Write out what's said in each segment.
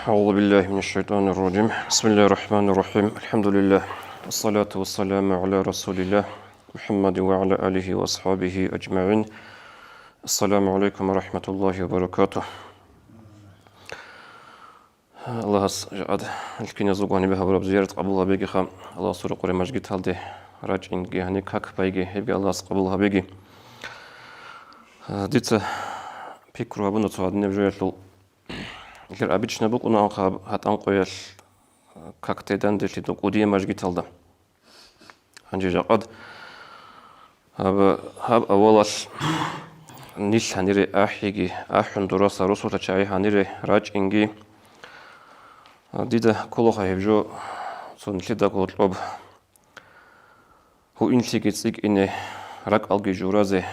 أعوذ بالله من الشيطان الرجيم بسم الله الرحمن الرحيم الحمد لله والصلاة والسلام على رسول الله محمد وعلى آله وأصحابه أجمعين السلام عليكم ورحمة الله وبركاته الله جاد الكنيز زوجاني بها برب زيارة قبولها بيجي خام الله سورة قرى مجد هالده راجعين جهني كاك بيجي هبي الله قبولها بيجي ديت بيكرو أبونا توعدني بجوية Егер обычно бұл ұнанға хатан қоял кактайдан дешлету қудия мәжгі талды. Ханжи жақад хаб авалал ниш ханире ахиги ахун дураса русута чай ханире рач инги дида колоха хевжо сон лида колоб ху инлиги циг ине рак алги журазе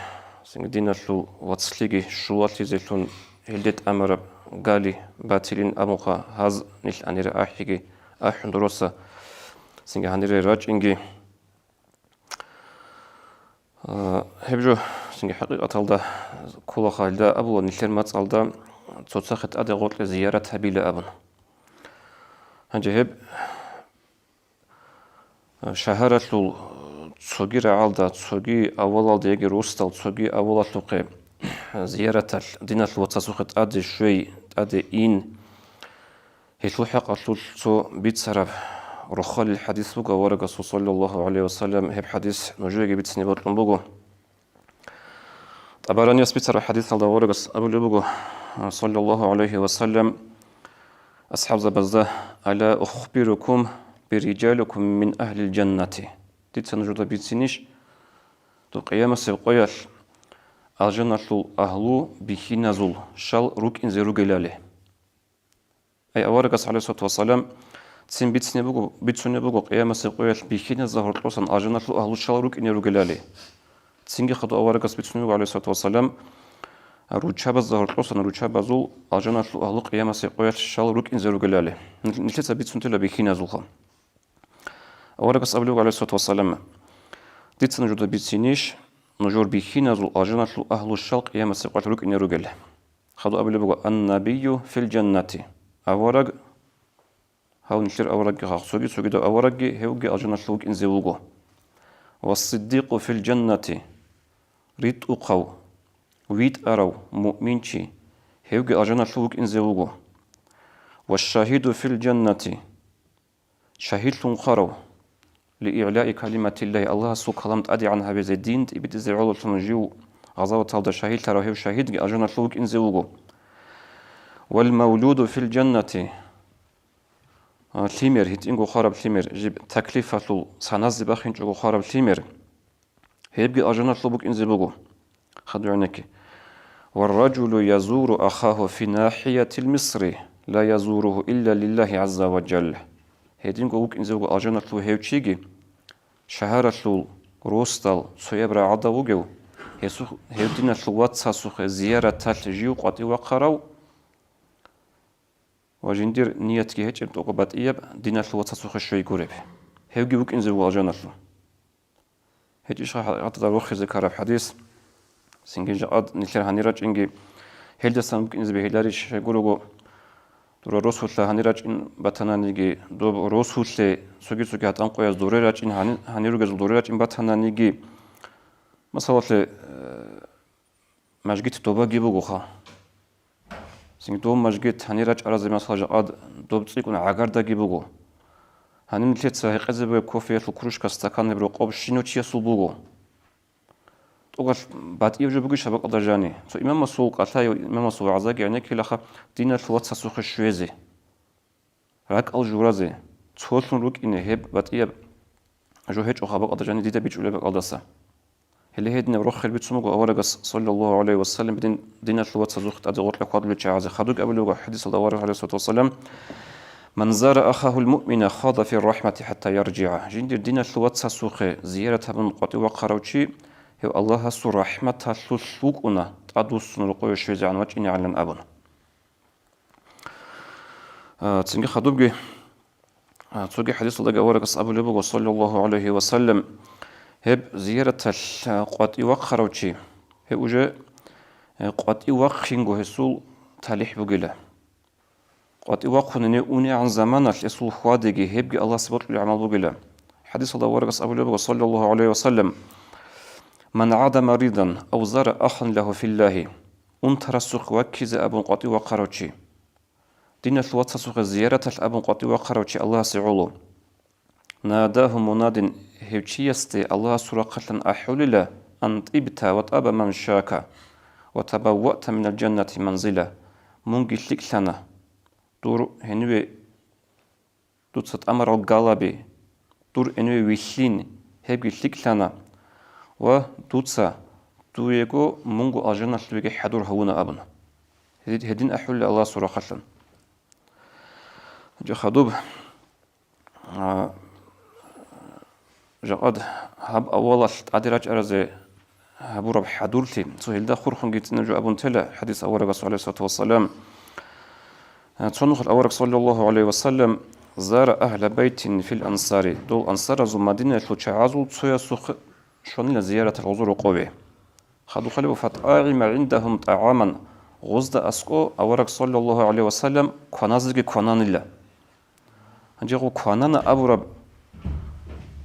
сингдинашлу вацлиги шулатизелун хилдет амараб قالي باتلين أموخا هاز نيل أنير أحيجي أحن دروسا سينجا هنير راج إنجي هبجو سينجا حقيقة تالدا كولا خالدا أبو نيلر مات تالدا تصخت أدي غوت لزيارة هبيلة أبن هنجي هب شهرة لول تصوغي رعالدا تصوغي أولال ديجي روستال تصوغي أولال لقي زيارة دينة الوتصوخت أدي شوي أدي إن هيتلحق أطلسو بيت سرب رخال الحديث بقى ورقة صلى الله عليه وسلم هب حديث نجوي بيت سنبات لنبقى طبعا يسبيت سرب حديث على ورقة أبو لبقى صلى الله عليه وسلم أصحاب زبزة ألا أخبركم برجالكم من أهل الجنة ديت سنجودا بيت سنيش تو قيامة سبقيال الجنة أهلو بخينا زول شال روك إن زيرو جلاله أي أورقة عليه الصلاة والسلام تسين بيتسني بقو قيامة سقويل بخينا زهر القصان الجنة أهلو شال روك إن زيرو جلاله تسين خدو أورقة بيتسني بقو عليه الصلاة والسلام روتشاب زهر القصان روتشاب زول الجنة أهلو قيامة سقويل شال روك إن زيرو جلاله نتلت بيتسني تلا بخينا زول أورقة أبلغ عليه الصلاة والسلام ديتسن جود بيتسنيش نجور بخينا زول الجنة أهل الشلق يا مسيقات روك إن رجل خدوا قبل بقى النبي في الجنة أورق هاو نشير أورق خاصوجي سوجي دو أورق هيوجي الجنة روك إن زوجو والصديق في الجنة ريت أقو ويت أرو مؤمنشي هيوجي الجنة روك إن زوجو والشهيد في الجنة شهيد خرو لإعلاء كلمة الله سو كلمت أدي عنها بزدين تبتزي علو تنجيو غزاوة تالدا شهيد تراهيو شهيد أجنة لوك إنزيوغو والمولود في الجنة تيمير هيت إنغو خارب تيمير جيب تكليفة لو سنازي باخين جوغو خارب تيمير هيبقى أجنة لوك إنزيوغو خدو عنك والرجل يزور أخاه في ناحية المصر لا يزوره إلا لله عز وجل هيدين قوك إنزوج أجنة لو هيوتشيجي شهرة لو روستال سويبرا عدا وجو هيدين لو واتساسوخ زيارة تالجيو قطي وقراو وجندير نيتك هيك بتوقبات إياب دين لو واتساسوخ شوي قريب هيوجي بوك إنزوج أجنة لو هيك إيش عطى دروخ ذكر حديث سنجي عاد نكر هنيراج إنجي هيدا سامك إنزبه هيلاريش يقولوا دور رسول الله هنيراج إن باتنانيجي دو رسول الله سوجي هاتان قوياز دوريراج إن هنيروجز دوريراج إن باتنانيجي مثلا مجد دوبا جيبو خا سين دوم مجد هنيراج أرازي مثلا جاد دوب تيكون عقار دا جيبو هنين ليت سهيق أزبو كوفية الكروش كاستكان برو قاب شينو تيا سوبو تقول بعد يوجد بقول شباب أدرجاني سو إمام مسوق أتلاقي إمام مسوق عزاق يعني كلا خا دين الفوات سسوق الشويزي راك الجورازي تقولون روك إنه هب بعد يب جو هيج أخبار أدرجاني ديدا بيجوا لبق أدرسه اللي هيدنا بروح البيت سمو أورجس صلى الله عليه وسلم بدين دين الفوات سسوق أدرجات لقاد للشعازي خدوك قبل وجه حديث الله عليه الصلاة والسلام من زار أخاه المؤمن خاض في الرحمة حتى يرجع جندر دين الفوات سسوق زيارة من قطي وقروشي هو الله سو رحمة تسوقنا تدوس نلقي شيء عن وجهنا على الأبن. تسمع خدوبي تسوق حديث الله جوارك أبو لبوق صلى الله عليه وسلم هب زيارة قطي وقروشي هو جاء قطي وقخينجو هسول تالح بقيله قد وقنني أوني عن زمان الإسلو خوادجي هبجي الله سبحانه العمل بقلا حديث الله ورقص أبو لبغ صلى الله عليه وسلم من عاد مريضا أو زار أخا له في الله انتر السوق وكز أبو قطي وقروتشي دين الواتس سوق زيارة الأبو قطي وقروتشي الله سعولو ناداه مناد هبشيستي الله سرقة أحول له أن طبت وطاب من شاك وتبوأت من الجنة منزلة منجي لنا دور هنوي دوتسات أمر الغالبي دور هنوي ويشين هبجي لنا ودوتسا دويغو منجو الجنة لويجي حدور هونا أبن هدين أحول الله سرقة جو خدوب جاءد هب أول أدرج أرزه هبو رب حدورتي سهل دا خورخن جيت نجو أبون تلا حديث أول رسول عليه الصلاة والسلام تصنخ الأول صلى الله عليه وسلم زار أهل بيت في الأنصار دول أنصار زو مدينة لوتشعازو تسويا سوخ شونيل زيارة الغزور قوي خدو خلوا فتآغم عندهم طعاما غزد أسكو أول صلى الله عليه وسلم كونازجي كونان الله هنجيغو كونان أبو رب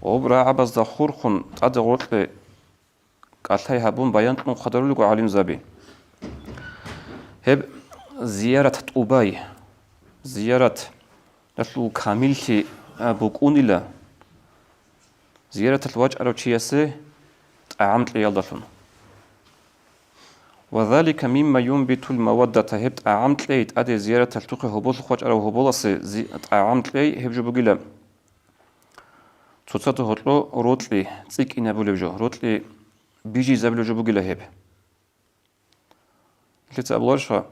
وبرا عباس دا خورخن قد غوطل قالتاي هابون بيان من خدرولو عالم زابي هب زيارة طوباي زيارة لتلو كاملتي بوكون إلا زيارة الواج أروتشياسي تعامت ليالدفن وذلك مما ينبت المودة هب تعامت لي أدي زيارة التوقي هبول الواج أرو هبولاسي تعامت لي هب جو بقيلا توتساتو هطلو روتلي تسيك إنا بوليبجو روتلي بيجي زابلو جو بقيلا هب لتا أبلارشا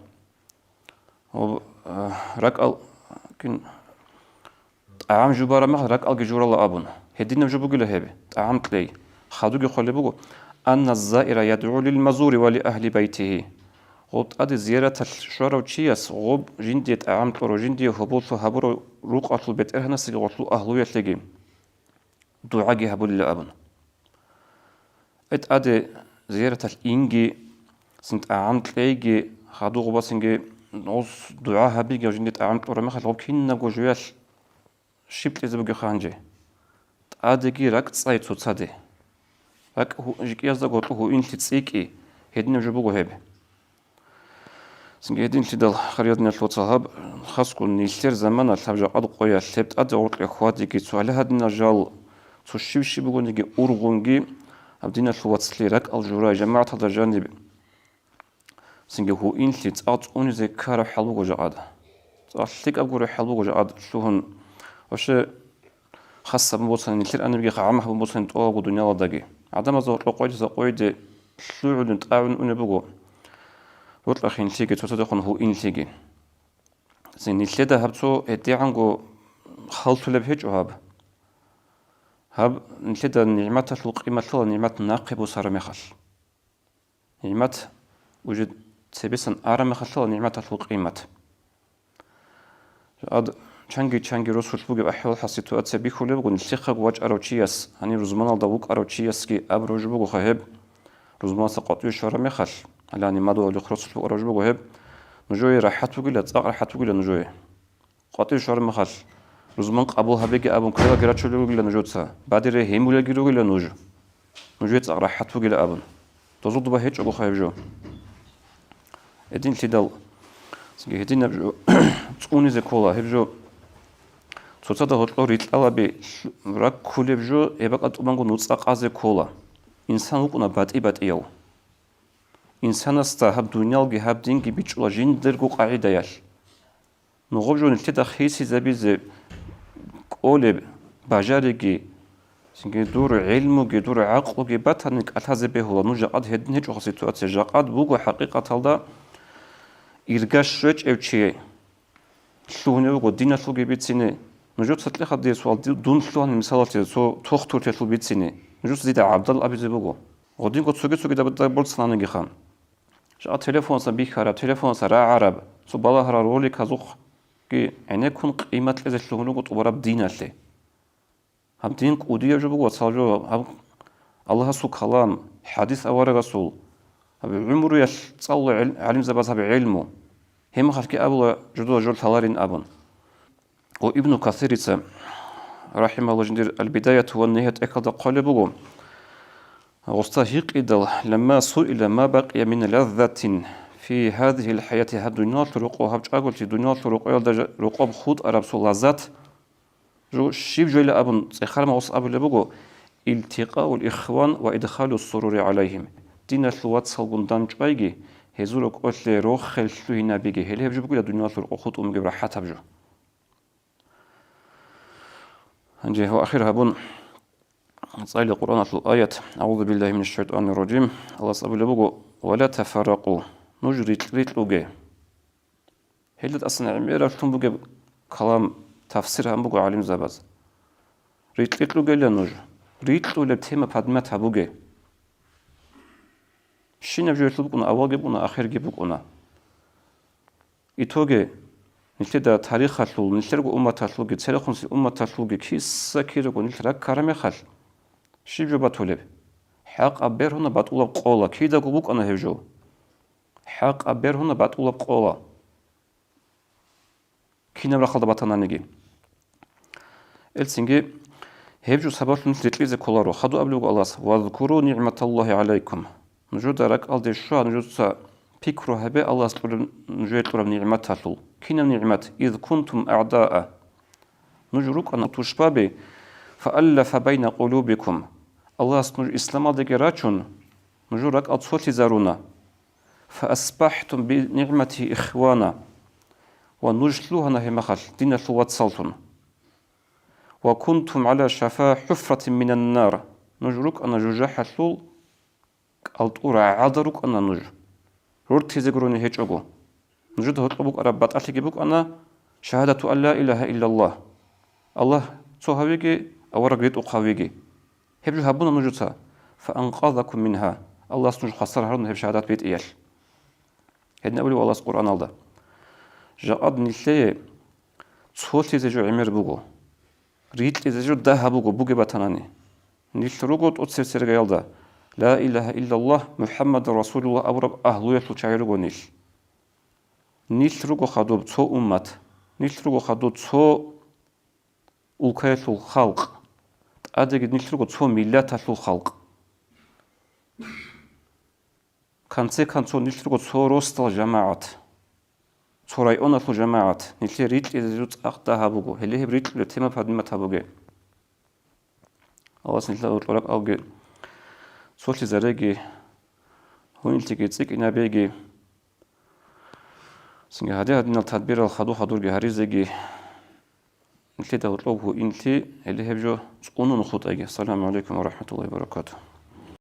ركال كن طعام جبارة ما ركال جورا الله أبون هدينا جو بقيلا هب طعام تلي خادوجي خلي بقو أن الزائر يدعو للمزور ولأهل بيته غوب أدي زيارة الشورى وتشيس غوب جندي طعام طرو جندي هبوطو هبرو روق أطلو بيت إرهنا سيغ غطلو أهلو يتلقي دعاء هبول الله أبن أدي زيارة الإنجي سنت أعام تلاقي خادو غبا سنجي نوز دعاء هبيجي وجندي أعام تورا مخل غب كينا جوجيال شبت لزبجي خانجي أدي راك تصايد تصادي راك هو جيك يزدا قلتو هو إنتي تسيكي هدنا جبوجو هب سنجي هدين تدل خريطنا الوصهاب خاص كل نيلتر زمان الحاجة أدو قوية سبت أدي غلط إخواتي كي سؤال هدنا جال تشيب بقولني أورغونجي أبدينا الواتسلي راك الجورا جماعة هذا الجانب سنجي هو إن لي تأت أوني زي كارا حلوة جعاد تأتلك أقول حلوة جعاد شلون وش خاصة بموصل نيلتر أنا بيجي عامه بموصل تواجد الدنيا ودقي عدم زوج لقيت زقيد شلون نتعاون أنا بقول وطلع خين تيجي تتدخل هو إن تيجي زين نيلتر ده هبتو هدي عنكو خلط لبهج وهاب هب نتلدا نعمة القيمة لا نعمة ناقب وصار مخل نعمة وجد سبيسن أرى مخل لا نعمة القيمة أد چنگی رسول بوجب أحوال حسيتوات سبيخو لبقون الثقة واج أروتشياس هني رزمان الدوق أروتشياس كي أبروج بوجو خهب رزمان سقطيو شهر مخل على نمادو الخرص بوجو أروج بوجو هب نجوي راحت بوجلا تأق راحت بوجلا نجوي قطيو شهر مخل رزمان قبول هبيجي أبون كلا جراتشو لوجلا نجوتها بعد رهيم ولا جروجلا نجو تأق راحت بوجلا أبون تزود بهيج أبو خهب جو إدين تدل سجى هدين نبجو توني زكولا هبجو توصل هتلو ريت الله بي راك كل بجو يبقى تبانغو نوتساق عز كولا إنسان وقنا بات إيو إنسان استهاب دنيا الجهاب دين جبيتشوا جين درجو قاعدة يال نغوجو نتدا خيسي زبيز قولب بجارجي سنجي دور علمو جي دور عقلو جي باتنك أتهز به هو نوجا قد هدن هيج وخسيتوات جاقاد بوجو حقيقة هذا إرجاش شوية أو شيء شلونه وقد دينا شلو جبيتسينه نجوت ستلي خدي سؤال دون شلون مثالتي سو تختور تشلو بيتسينه نجوت زيد عبد الله أبي زبوجو غدين قد سوقي ده بول سنان جيخان جاء تلفون سبيك عرب تلفون سرا عرب سو بالله رولي كزوخ كي يعني يكون قيمة لذا شلونه قد ورب دينا لي هم دين قودية جبوجو صالجو هم الله سو كلام حديث أول رسول هم عمره يصل علم زباز هم علمه هم خلك أبو جدو جل ثلارين أبون وابن كثير رحمه الله جندير البداية والنهاية أكد قلبه واستهيق إدل لما سئل ما بقي من لذة في هذه الحياة الدنيا ترقوها بجاقل في الدنيا ترقوها رقوب خود عرب سلازات جو شيب جويل أبن سيخار ما وص أبو لبقو التقاء الإخوان وإدخال السرور عليهم دين الثوات صلبون دانج أيجي هزورك أتلي روخ خلفه نبيجي هل هبجو بقول الدنيا ترقو خود أمجب راحات هبجو هنجي هو آخر هبون صايل القرآن الآية أعوذ بالله من الشيطان الرجيم الله سبحانه لبقو ولا تفرقوا نجري تريت لوجي هل أصلا عميرة تنبقى كلام تفسير هم بقو عالم زباز ريت لوجي لنج ريت لو لبتهم بادمات هبوجي شين يبجو يطلبون أول جبونا آخر جبونا إتوجي نتدا تاريخ الحلول نتلقى أمة الحلول تاريخ أمة الحلول كيس كيرجو نتلقى كرم خل شيبجو باتولب حق أبير هنا باتولا قولا كيدا قبوك أنا هجو حق أبير هنا باتولا قولا كينا برخالد باتانا نجي السنجي هجو سبب نتلقى كولارو خدو أبلغ الله واذكروا نعمة الله عليكم نجود رك ألدي شو نجود سا بيكرو هبه الله سبحانه نجود لرب نعمة الحلول كينا نعمة إذ كنتم أعداء نجروك أن تشبابي فألف بين قلوبكم الله سنور إسلام دقي راتشون نجورك أتصوتي زارونا فأصبحتم بنعمة إخوانا ونجلوها نهي مخل دين ثوات صلتون وكنتم على شفا حفرة من النار نجروك أن جوجاح حلول ألطورا عادروك أن نج رورتي زيقروني هيج أغو نجود هطلبوك أربات أتلقبوك أنا شهادة أن لا إله إلا الله الله صحابيكي أورا قريت أقاويكي هبجو هبونا نجوتا فأنقاذكم منها الله سنجو خسر هرون هب شهادات بيت إيال هدنا أولي والله القرآن الله جاءد نلتي صوتي زيجو عمير بوغو ريت زيجو داها بوغو بوغي باتناني نلت روغو تأتسر سرقا يالدا لا إله إلا الله محمد رسول الله أورب أهلو يطلو شعيرغو نلت روغو خادوب تو أمت نلت روغو خادوب تو ülkeye halk, adegi niltrugo tso millata halk. Kanse kanso niltrugo tso rostal jamaat. Tso rayona jamaat. Nilti ritli ezut aqta habugo. Hele heb ritli tema padima tabuge. Awas nilta utlorak auge. Sochi zaregi. Huniltigi tsik inabegi. Singa hadi hadinal tadbir al khadu khadurgi harizegi. إنتي تطلبه إنتي اللي هبجو تقولون خطأ. السلام عليكم ورحمة الله وبركاته.